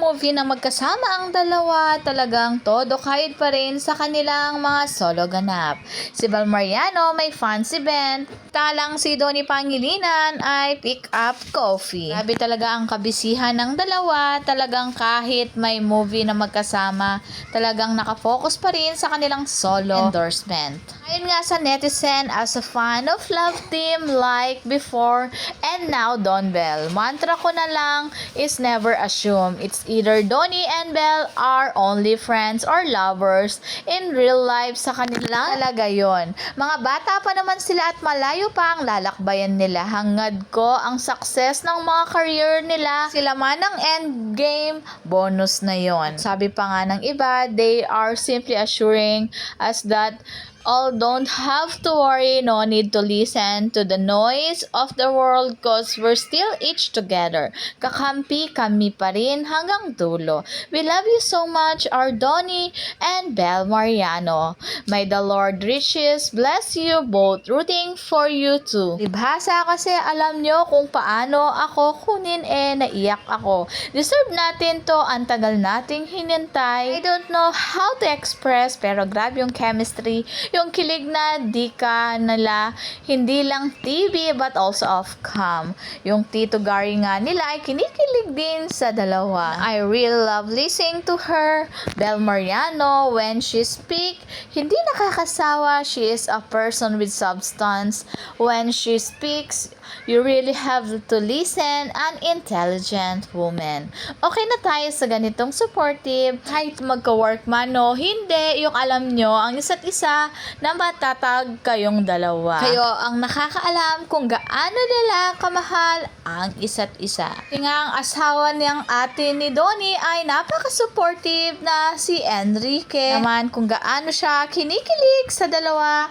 movie na magkasama ang dalawa, talagang todo kahit pa rin sa kanilang mga solo ganap. Si Bel Mariano may fancy band, talang si Donnie Pangilinan ay pick up coffee. Grabe talaga ang kabisihan ng dalawa, talagang kahit may movie na magkasama, talagang nakafocus pa rin sa kanilang solo endorsement. Ayon nga sa netizen, as a fan of Love Team like before and now Don Bell, mantra ko na lang is never assume. It's either Donnie and Bell are only friends or lovers in real life, sa kanila talaga yon. Mga bata pa naman sila at malayo pa ang lalakbayan nila. Hangad ko ang success ng mga career nila. Sila man ang endgame, bonus na yon. Sabi pa nga ng iba, they are simply assuring us that all don't have to worry, no need to listen to the noise of the world cause we're still each together. Kakampi kami pa rin hanggang dulo. We love you so much, our Donnie and Bel Mariano. May the Lord riches bless you both, rooting for you too. Libhasa kasi alam nyo kung paano ako kunin, naiyak ako. Deserve natin to, ang tagal nating hinintay. I don't know how to express pero grabe yung chemistry, yung kilig na di ka nila, hindi lang TV but also off cam. Yung Tito Gary nga nila ay kinikilig din sa dalawa. I really love listening to her. Bel Mariano, when she speak, hindi nakakasawa. She is a person with substance. When she speaks, you really have to listen. An intelligent woman. Okay na tayo sa ganitong supportive. Kahit magka-work man o hindi, yung alam nyo ang isa't isa na matatag kayong dalawa. Kayo ang nakakaalam kung gaano nila kamahal ang isa't isa. Kasi nga ang asawa niyang ate ni Donnie ay napaka-supportive na si Enrique. Naman kung gaano siya kinikilig sa dalawa.